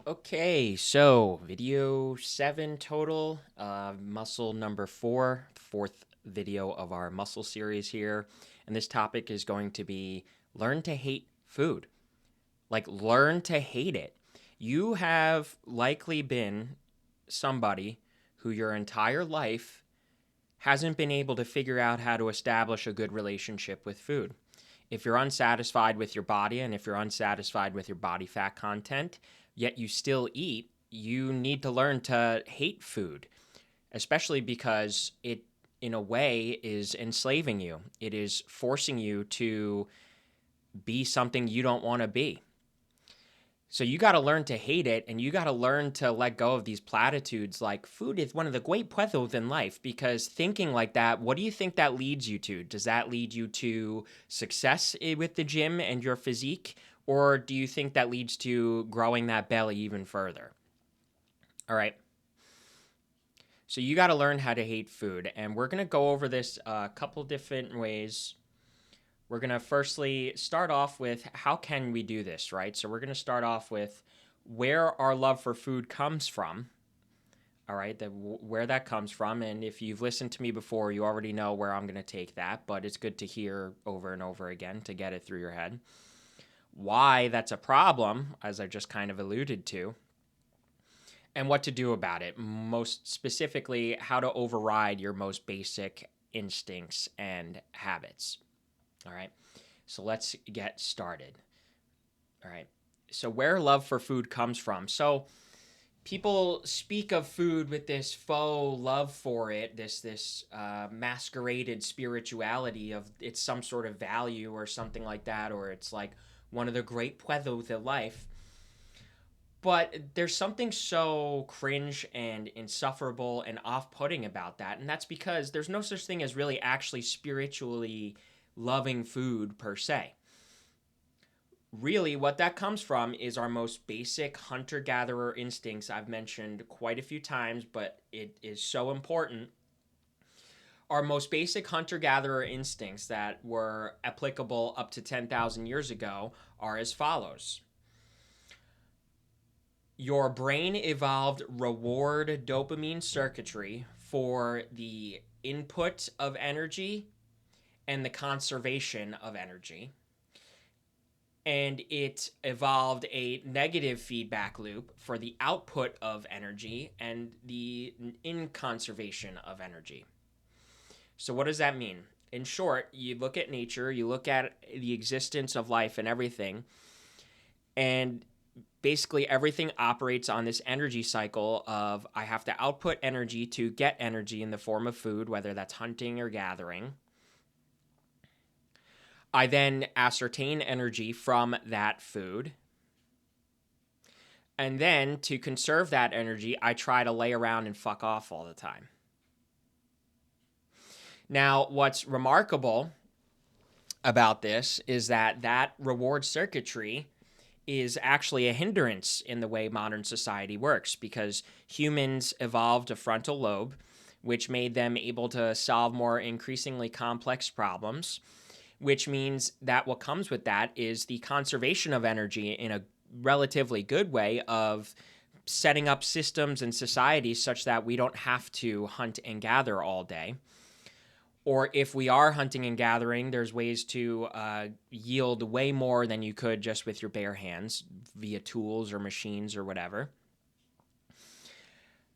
Okay, so video 7 total, muscle number 4, fourth video of our muscle series here. And this topic is going to be learn to hate food. Like, learn to hate it. You have likely been somebody who your entire life hasn't been able to figure out how to establish a good relationship with food. If you're unsatisfied with your body and if you're unsatisfied with your body fat content, yet you still eat, you need to learn to hate food, especially because it, in a way, is enslaving you. It is forcing you to be something you don't want to be. So you got to learn to hate it, and you got to learn to let go of these platitudes like food is one of the great pleasures in life. Because thinking like that, what do you think that leads you to? Does that lead you to success with the gym and your physique, or do you think that leads to growing that belly even further? All right. So you got to learn how to hate food, and we're gonna go over this a couple different ways. We're going to firstly start off with how can we do this, right? So we're going to start off with where our love for food comes from. All right, where that comes from. And if you've listened to me before, you already know where I'm going to take that, but it's good to hear over and over again to get it through your head. Why that's a problem, as I just kind of alluded to, and what to do about it. Most specifically, how to override your most basic instincts and habits. All right. So let's get started. All right. So where love for food comes from. So people speak of food with this faux love for it, this masqueraded spirituality of it's some sort of value or something like that, or it's like one of the great pleasures of life. But there's something so cringe and insufferable and off-putting about that, and that's because there's no such thing as really actually spiritually loving food per se. Really, what that comes from is our most basic hunter gatherer instincts. I've mentioned quite a few times, but it is so important. Our most basic hunter gatherer instincts that were applicable up to 10,000 years ago are as follows. Your brain evolved reward dopamine circuitry for the input of energy and the conservation of energy. And it evolved a negative feedback loop for the output of energy and the in conservation of energy. So, what does that mean? In short, you look at nature, you look at the existence of life and everything, and basically everything operates on this energy cycle of I have to output energy to get energy in the form of food, whether that's hunting or gathering. I then ascertain energy from that food. And then to conserve that energy, I try to lay around and fuck off all the time. Now, what's remarkable about this is that that reward circuitry is actually a hindrance in the way modern society works because humans evolved a frontal lobe, which made them able to solve more increasingly complex problems, which means that what comes with that is the conservation of energy in a relatively good way of setting up systems and societies such that we don't have to hunt and gather all day. Or if we are hunting and gathering, there's ways to yield way more than you could just with your bare hands via tools or machines or whatever.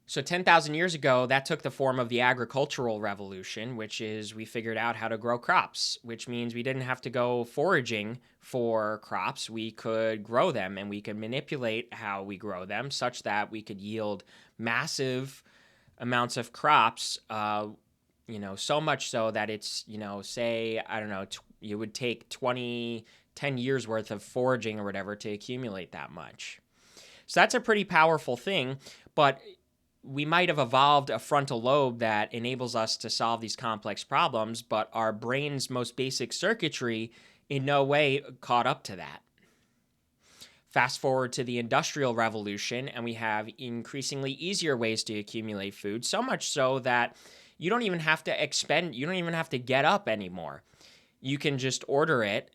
So 10,000 years ago, that took the form of the agricultural revolution, which is we figured out how to grow crops, which means we didn't have to go foraging for crops. We could grow them and we could manipulate how we grow them such that we could yield massive amounts of crops, so much so that it's, say, I don't know, you would take 10 years worth of foraging or whatever to accumulate that much. So that's a pretty powerful thing, but we might have evolved a frontal lobe that enables us to solve these complex problems, but our brain's most basic circuitry in no way caught up to that. Fast forward to the Industrial Revolution, and we have increasingly easier ways to accumulate food, so much so that you don't even have to get up anymore. you can just order it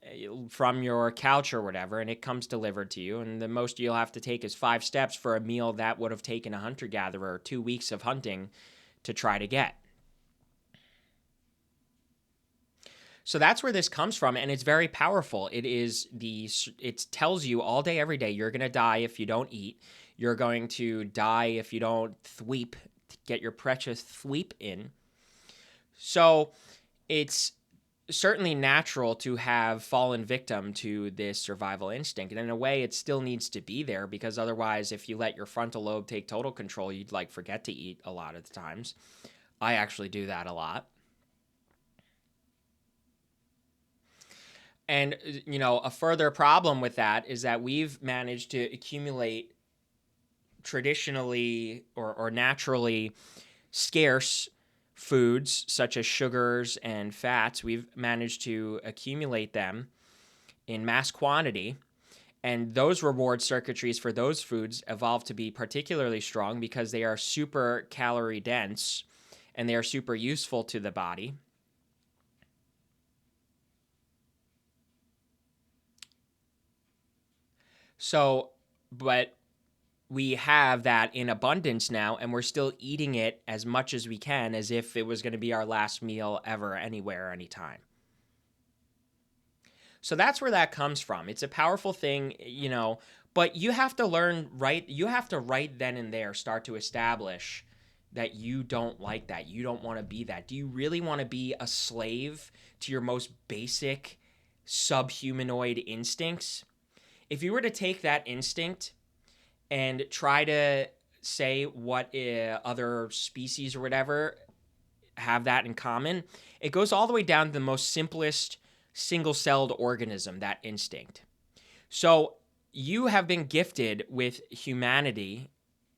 from your couch or whatever, and it comes delivered to you. And the most you'll have to take is 5 steps for a meal that would have taken a hunter gatherer 2 weeks of hunting to try to get. So that's where this comes from, and it's very powerful. It tells you all day, every day, you're going to die if you don't eat. You're going to die if you don't thweep, get your precious thweep in. So it's certainly natural to have fallen victim to this survival instinct. And in a way, it still needs to be there, because otherwise, if you let your frontal lobe take total control, you'd forget to eat a lot of the times. I actually do that a lot. And, a further problem with that is that we've managed to accumulate traditionally or naturally scarce foods such as sugars and fats. We've managed to accumulate them in mass quantity. And those reward circuitries for those foods evolved to be particularly strong because they are super calorie dense and they are super useful to the body. So, but we have that in abundance now, and we're still eating it as much as we can as if it was going to be our last meal ever, anywhere, anytime. So that's where that comes from. It's a powerful thing, but you have to learn you have to right then and there start to establish that you don't like that. You don't want to be that. Do you really want to be a slave to your most basic subhumanoid instincts? If you were to take that instinct and try to say what other species or whatever have that in common, it goes all the way down to the most simplest single-celled organism, that instinct. So you have been gifted with humanity,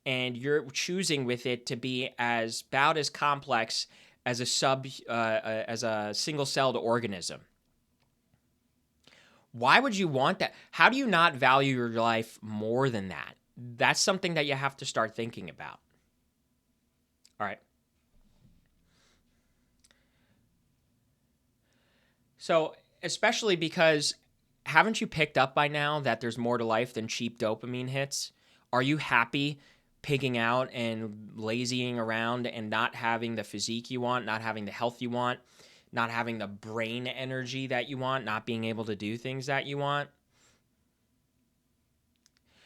and you're choosing with it to be about as complex as a single-celled organism. Why would you want that? How do you not value your life more than that? That's something that you have to start thinking about. All right. So, especially because haven't you picked up by now that there's more to life than cheap dopamine hits? Are you happy pigging out and lazying around and not having the physique you want, not having the health you want, not having the brain energy that you want, not being able to do things that you want?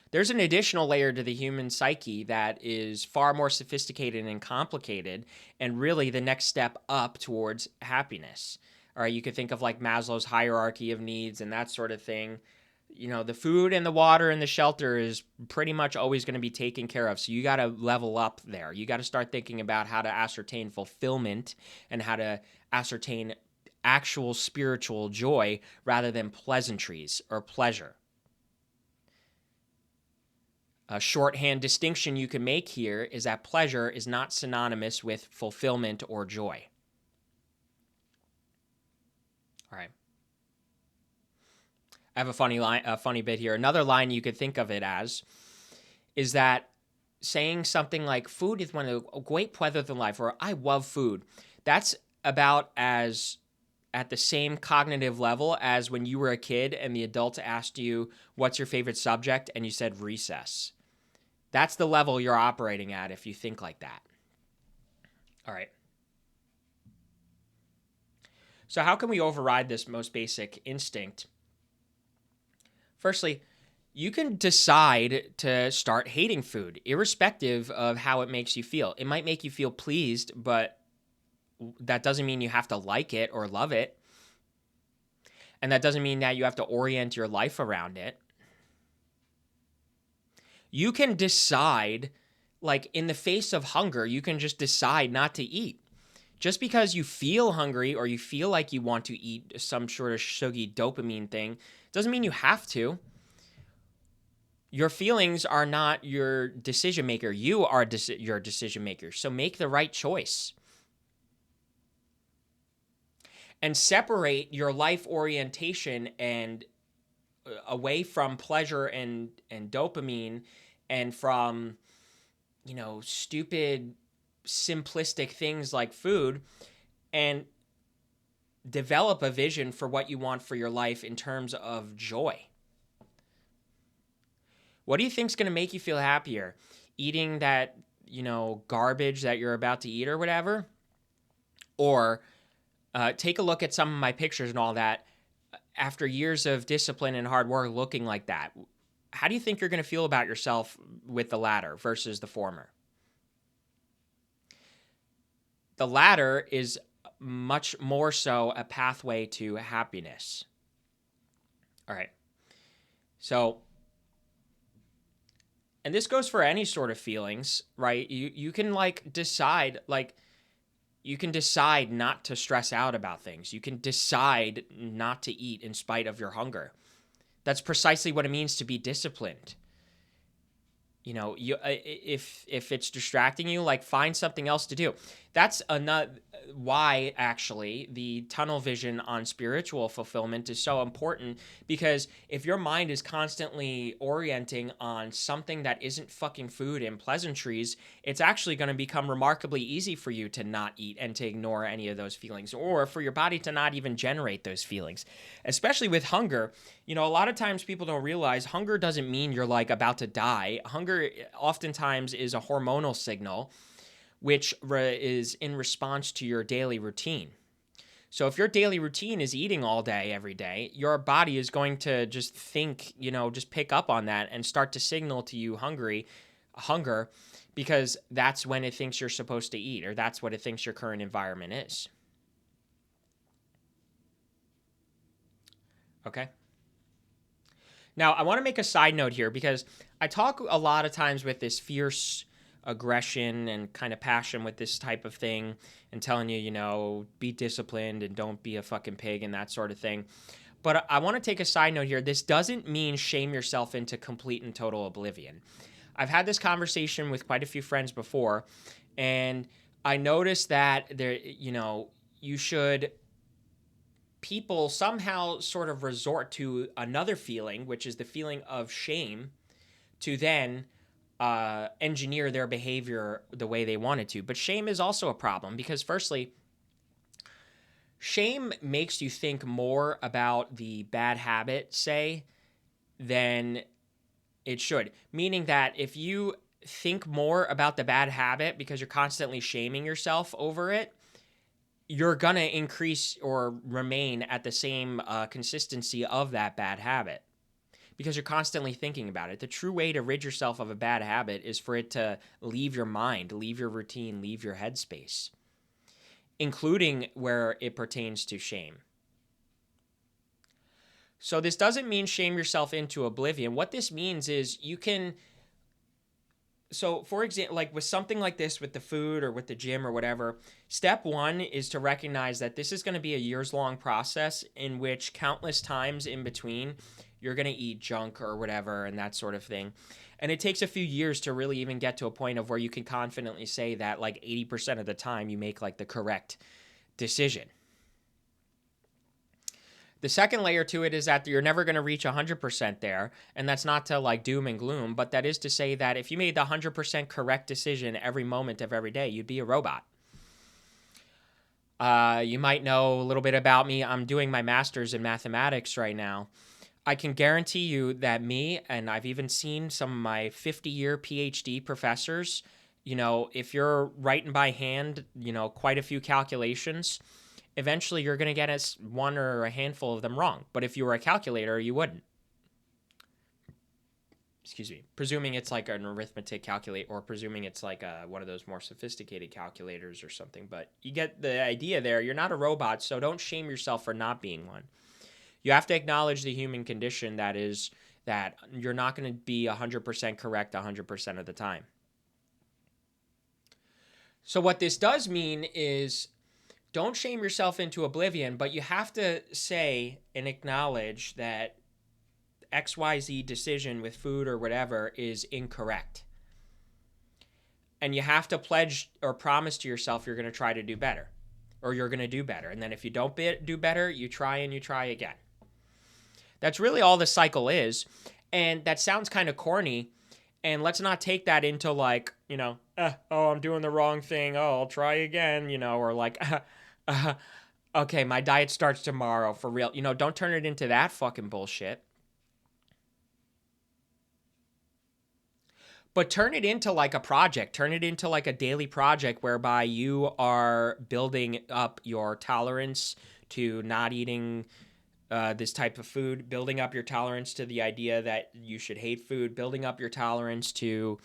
There's an additional layer to the human psyche that is far more sophisticated and complicated, and really the next step up towards happiness. All right, you could think of like Maslow's hierarchy of needs and that sort of thing. The food and the water and the shelter is pretty much always going to be taken care of. So you got to level up there. You got to start thinking about how to ascertain fulfillment and how to ascertain actual spiritual joy rather than pleasantries or pleasure. A shorthand distinction you can make here is that pleasure is not synonymous with fulfillment or joy. All right. I have a funny bit here. Another line you could think of it as is that saying something like food is one of the great pleasures in life, or I love food. That's about as at the same cognitive level as when you were a kid and the adults asked you, what's your favorite subject? And you said recess. That's the level you're operating at if you think like that. All right. So how can we override this most basic instinct? Firstly, you can decide to start hating food, irrespective of how it makes you feel. It might make you feel pleased, but that doesn't mean you have to like it or love it. And that doesn't mean that you have to orient your life around it. You can decide, like in the face of hunger, you can just decide not to eat. Just because you feel hungry or you feel like you want to eat some sort of sugary dopamine thing doesn't mean you have to. Your feelings are not your decision maker. You are your decision maker. So make the right choice. And separate your life orientation and away from pleasure and dopamine and from, stupid, simplistic things like food, and develop a vision for what you want for your life in terms of joy. What do you think is going to make you feel happier? Eating that, garbage that you're about to eat or whatever? Or take a look at some of my pictures and all that. After years of discipline and hard work looking like that, how do you think you're going to feel about yourself with the latter versus the former? The latter is much more so a pathway to happiness. All right. So, and this goes for any sort of feelings, right? You can decide, you can decide not to stress out about things. You can decide not to eat in spite of your hunger. That's precisely what it means to be disciplined. If it's distracting you, find something else to do. That's another why actually the tunnel vision on spiritual fulfillment is so important, because if your mind is constantly orienting on something that isn't fucking food and pleasantries, it's actually going to become remarkably easy for you to not eat and to ignore any of those feelings, or for your body to not even generate those feelings. Especially with hunger, a lot of times people don't realize hunger doesn't mean you're about to die. Hunger oftentimes is a hormonal signal which is in response to your daily routine. So if your daily routine is eating all day, every day, your body is going to just think, just pick up on that and start to signal to you hunger, because that's when it thinks you're supposed to eat, or that's what it thinks your current environment is. Okay? Now, I want to make a side note here, because I talk a lot of times with this fierce aggression and kind of passion with this type of thing, and telling you, be disciplined and don't be a fucking pig and that sort of thing. But I want to take a side note here. This doesn't mean shame yourself into complete and total oblivion. I've had this conversation with quite a few friends before, and I noticed that people somehow sort of resort to another feeling, which is the feeling of shame, to then engineer their behavior the way they wanted to. But shame is also a problem, because firstly, shame makes you think more about the bad habit, say, than it should. Meaning that if you think more about the bad habit because you're constantly shaming yourself over it, you're going to increase or remain at the same consistency of that bad habit, because you're constantly thinking about it. The true way to rid yourself of a bad habit is for it to leave your mind, leave your routine, leave your headspace, including where it pertains to shame. So this doesn't mean shame yourself into oblivion. What this means is so for example, with something like this, with the food or with the gym or whatever, step one is to recognize that this is going to be a years-long process in which countless times in between you're going to eat junk or whatever and that sort of thing. And it takes a few years to really even get to a point of where you can confidently say that 80% of the time you make the correct decision. The second layer to it is that you're never going to reach 100% there, and that's not to doom and gloom, but that is to say that if you made the 100% correct decision every moment of every day, you'd be a robot. You might know a little bit about me. I'm doing my master's in mathematics right now. I can guarantee you that me, and I've even seen some of my 50-year PhD professors, if you're writing by hand, quite a few calculations, eventually you're going to get one or a handful of them wrong. But if you were a calculator, you wouldn't. Excuse me. Presuming it's an arithmetic calculator, or presuming it's one of those more sophisticated calculators or something. But you get the idea there. You're not a robot, so don't shame yourself for not being one. You have to acknowledge the human condition that is that you're not going to be 100% correct 100% of the time. So what this does mean is, don't shame yourself into oblivion, but you have to say and acknowledge that XYZ decision with food or whatever is incorrect. And you have to pledge or promise to yourself you're going to try to do better, or you're going to do better. And then if you don't do better, you try and you try again. That's really all the cycle is. And that sounds kind of corny. And let's not take that into oh, I'm doing the wrong thing. Oh, I'll try again, or Okay, my diet starts tomorrow for real. Don't turn it into that fucking bullshit. But turn it into like a project. Turn it into like a daily project whereby you are building up your tolerance to not eating this type of food, building up your tolerance to the idea that you should hate food, building up your tolerance to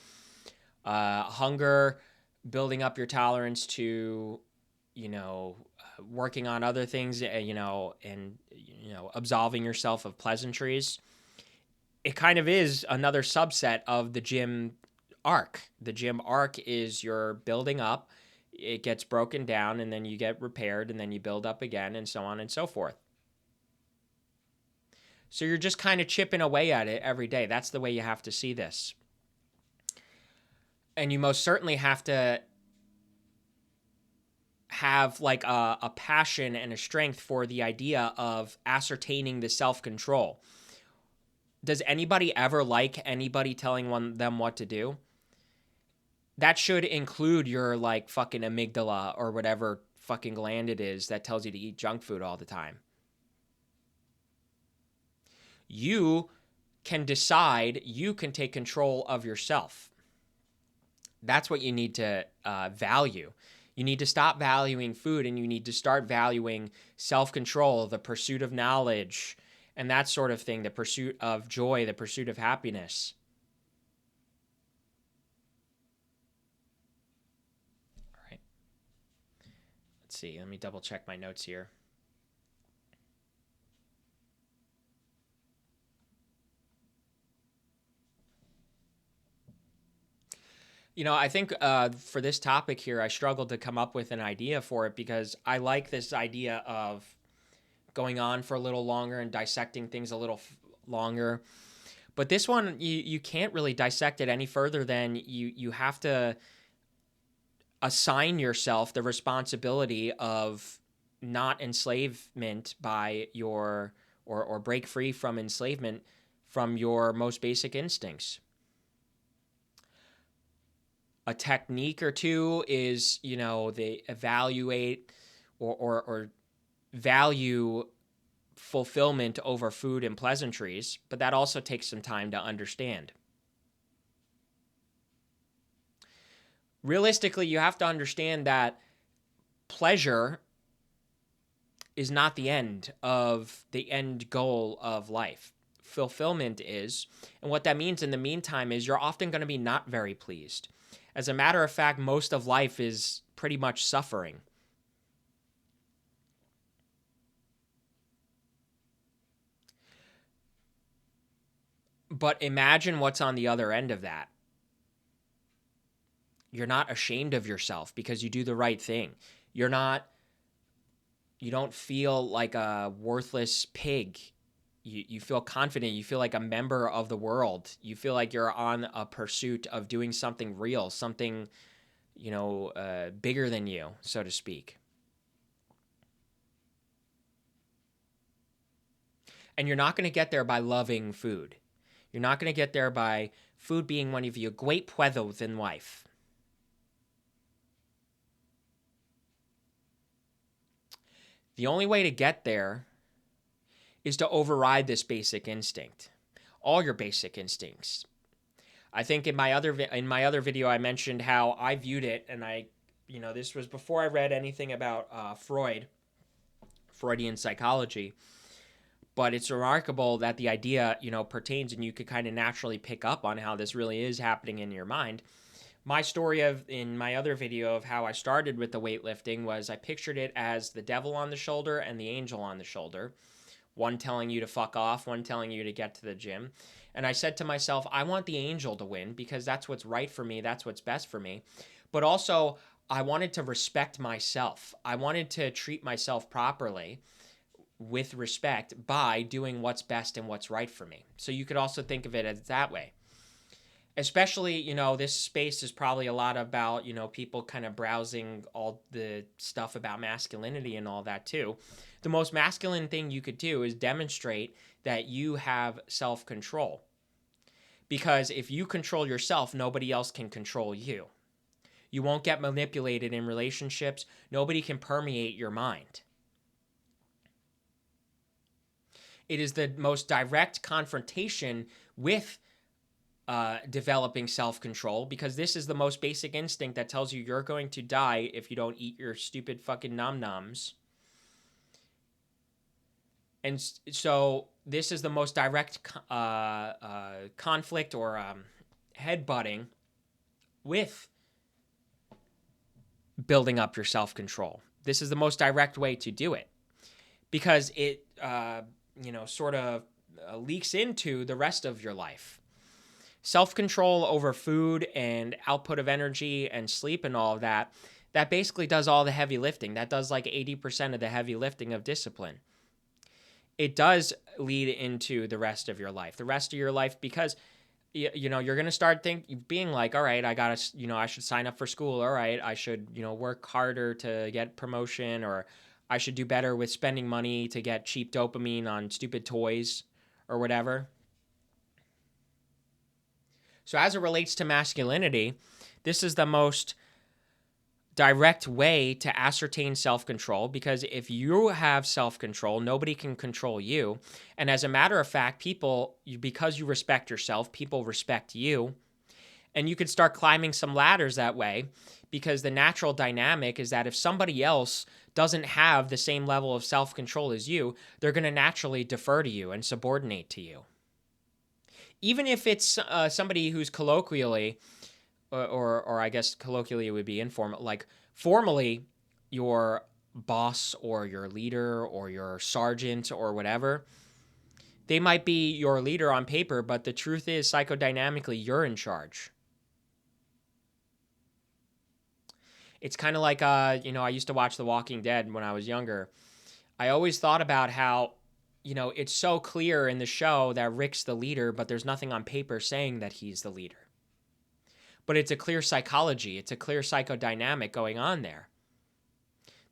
hunger, building up your tolerance to, working on other things, and, absolving yourself of pleasantries. It kind of is another subset of the gym arc. The gym arc is you're building up, it gets broken down, and then you get repaired, and then you build up again, and so on and so forth. So you're just kind of chipping away at it every day. That's the way you have to see this. And you most certainly have to have like a passion and a strength for the idea of ascertaining the self-control. Does anybody ever like anybody telling them what to do? That should include your like fucking amygdala or whatever fucking gland it is that tells you to eat junk food all the time. You can decide, you can take control of yourself. That's what you need to value. You need to stop valuing food and you need to start valuing self control, the pursuit of knowledge, and that sort of thing, the pursuit of joy, the pursuit of happiness. All right. Let's see. Let me double check my notes here. I think for this topic here, I struggled to come up with an idea for it because I like this idea of going on for a little longer and dissecting things a little longer. But this one, you can't really dissect it any further than you have to assign yourself the responsibility of not enslavement by your or break free from enslavement from your most basic instincts. A technique or two is, they evaluate or value fulfillment over food and pleasantries, but that also takes some time to understand. Realistically, you have to understand that pleasure is not the end goal of life. Fulfillment is. And what that means in the meantime is you're often going to be not very pleased. As a matter of fact, most of life is pretty much suffering. But imagine what's on the other end of that. You're not ashamed of yourself because you do the right thing. You don't feel like a worthless pig. You feel confident. You feel like a member of the world. You feel like you're on a pursuit of doing something real, something, bigger than you, so to speak. And you're not going to get there by loving food. You're not going to get there by food being one of your great pleasures in life. The only way to get there is to override this basic instinct, all your basic instincts. I think in my other video I mentioned how I viewed it, and this was before I read anything about Freudian psychology. But it's remarkable that the idea, pertains, and you could kind of naturally pick up on how this really is happening in your mind. My story in my other video of how I started with the weightlifting was I pictured it as the devil on the shoulder and the angel on the shoulder. One telling you to fuck off, one telling you to get to the gym. And I said to myself, I want the angel to win because that's what's right for me, that's what's best for me. But also, I wanted to respect myself. I wanted to treat myself properly with respect by doing what's best and what's right for me. So you could also think of it as that way. Especially, this space is probably a lot about, people kind of browsing all the stuff about masculinity and all that too. The most masculine thing you could do is demonstrate that you have self-control. Because if you control yourself, nobody else can control you. You won't get manipulated in relationships. Nobody can permeate your mind. It is the most direct confrontation with developing self-control, because this is the most basic instinct that tells you you're going to die if you don't eat your stupid fucking nom-noms. And so this is the most direct conflict or headbutting with building up your self-control. This is the most direct way to do it, because it sort of leaks into the rest of your life. Self-control over food and output of energy and sleep and all of that, that basically does all the heavy lifting. That does like 80% of the heavy lifting of discipline. It does lead into the rest of your life. The rest of your life, because you're going to start being like, all right, I got to, I should sign up for school. All right, I should, work harder to get promotion, or I should do better with spending money to get cheap dopamine on stupid toys or whatever. So as it relates to masculinity, this is the most direct way to ascertain self-control, because if you have self-control, nobody can control you. And as a matter of fact, because you respect yourself, people respect you. And you could start climbing some ladders that way, because the natural dynamic is that if somebody else doesn't have the same level of self-control as you, they're going to naturally defer to you and subordinate to you. Even if it's somebody who's colloquially, or I guess colloquially it would be informal, like formally your boss or your leader or your sergeant or whatever, they might be your leader on paper, but the truth is psychodynamically you're in charge. It's kind of like, I used to watch The Walking Dead when I was younger. I always thought about how, it's so clear in the show that Rick's the leader, but there's nothing on paper saying that he's the leader. But it's a clear psychology. It's a clear psychodynamic going on there.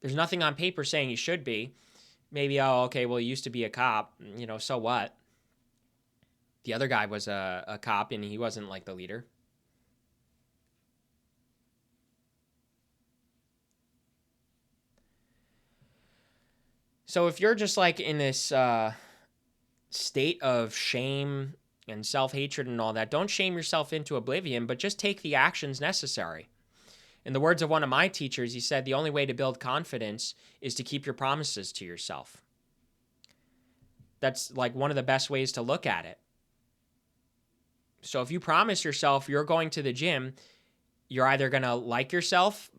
There's nothing on paper saying he should be. Maybe, okay, well, he used to be a cop. So what? The other guy was a cop, and he wasn't like the leader. So if you're just like in this state of shame and self-hatred and all that, don't shame yourself into oblivion, but just take the actions necessary. In the words of one of my teachers, he said, the only way to build confidence is to keep your promises to yourself. That's like one of the best ways to look at it. So if you promise yourself you're going to the gym, you're either going to like yourself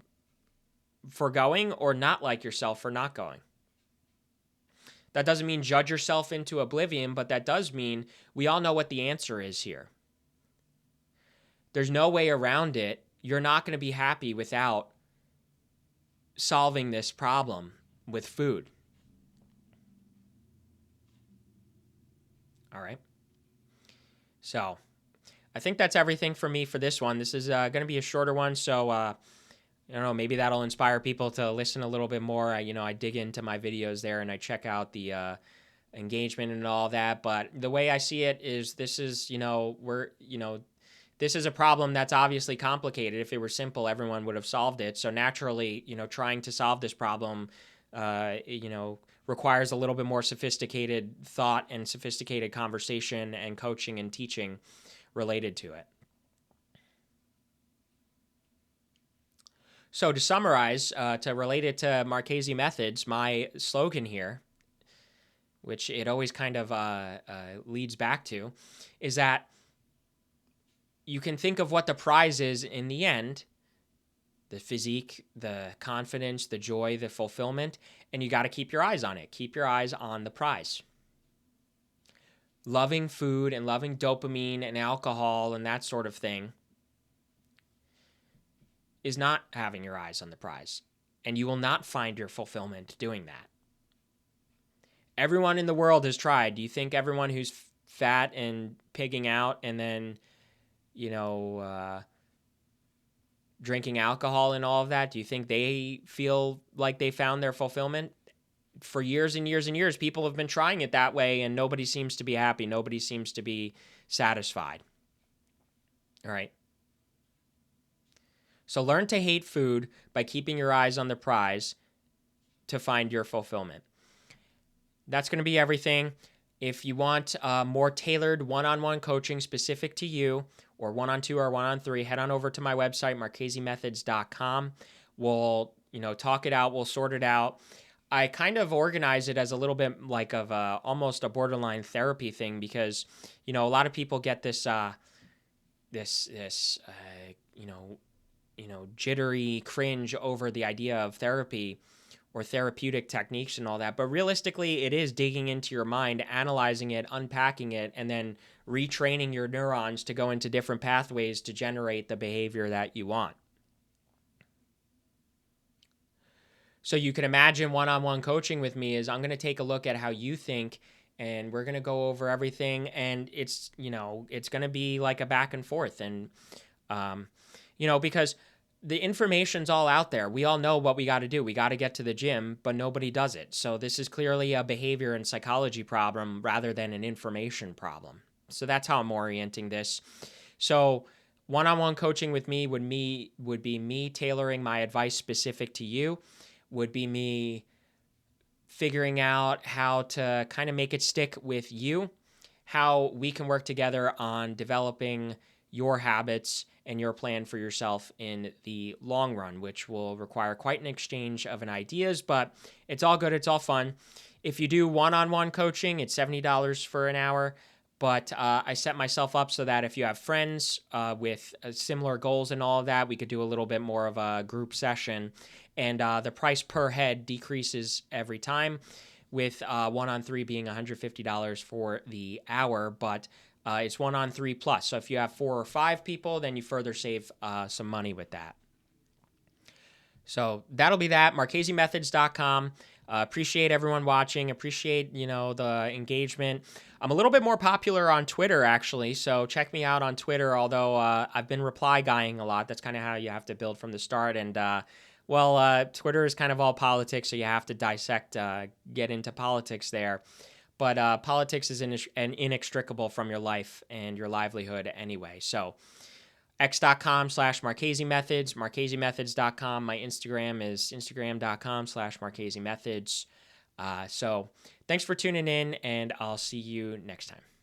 for going or not like yourself for not going. That doesn't mean judge yourself into oblivion, but that does mean we all know what the answer is here. There's no way around it. You're not going to be happy without solving this problem with food. All right. So I think that's everything for me for this one. This is going to be a shorter one, so I don't know, maybe that'll inspire people to listen a little bit more. I dig into my videos there and I check out the engagement and all that. But the way I see it is this is, this is a problem that's obviously complicated. If it were simple, everyone would have solved it. So naturally, trying to solve this problem, requires a little bit more sophisticated thought and sophisticated conversation and coaching and teaching related to it. So to summarize, to relate it to Marchese methods, my slogan here, which it always kind of leads back to, is that you can think of what the prize is in the end, the physique, the confidence, the joy, the fulfillment, and you got to keep your eyes on it. Keep your eyes on the prize. Loving food and loving dopamine and alcohol and that sort of thing is not having your eyes on the prize, and you will not find your fulfillment doing that. Everyone in the world has tried. Do you think everyone who's fat and pigging out and then, drinking alcohol and all of that, do you think they feel like they found their fulfillment? For years and years and years, people have been trying it that way, and nobody seems to be happy. Nobody seems to be satisfied. All right. So learn to hate food by keeping your eyes on the prize to find your fulfillment. That's going to be everything. If you want more tailored one-on-one coaching specific to you, or one-on-two or one-on-three, head on over to my website, marchesemethods.com. We'll, talk it out. We'll sort it out. I kind of organize it as a little bit like of almost a borderline therapy thing, because, a lot of people get this, this, jittery cringe over the idea of therapy or therapeutic techniques and all that. But realistically, it is digging into your mind, analyzing it, unpacking it, and then retraining your neurons to go into different pathways to generate the behavior that you want. So you can imagine one-on-one coaching with me is I'm going to take a look at how you think, and we're going to go over everything, and it's going to be like a back and forth. And because the information's all out there. We all know what we got to do. We got to get to the gym, but nobody does it. So this is clearly a behavior and psychology problem rather than an information problem. So that's how I'm orienting this. So one-on-one coaching with me would be me tailoring my advice specific to you, would be me figuring out how to kind of make it stick with you, how we can work together on developing your habits and your plan for yourself in the long run, which will require quite an exchange of ideas, but it's all good. It's all fun. If you do one-on-one coaching, it's $70 for an hour. But I set myself up so that if you have friends with similar goals and all of that, we could do a little bit more of a group session. And the price per head decreases every time, with one-on-three being $150 for the hour. But it's one-on-three plus. So if you have 4 or 5 people, then you further save some money with that. So that'll be that. marchesemethods.com. Appreciate everyone watching. Appreciate, the engagement. I'm a little bit more popular on Twitter, actually. So check me out on Twitter, although I've been reply guying a lot. That's kind of how you have to build from the start. And, Twitter is kind of all politics, so you have to dissect, get into politics there. But politics is inextricable from your life and your livelihood anyway. So x.com/marchesemethods, marchesemethods.com. My Instagram is instagram.com/marchesemethods. So thanks for tuning in, and I'll see you next time.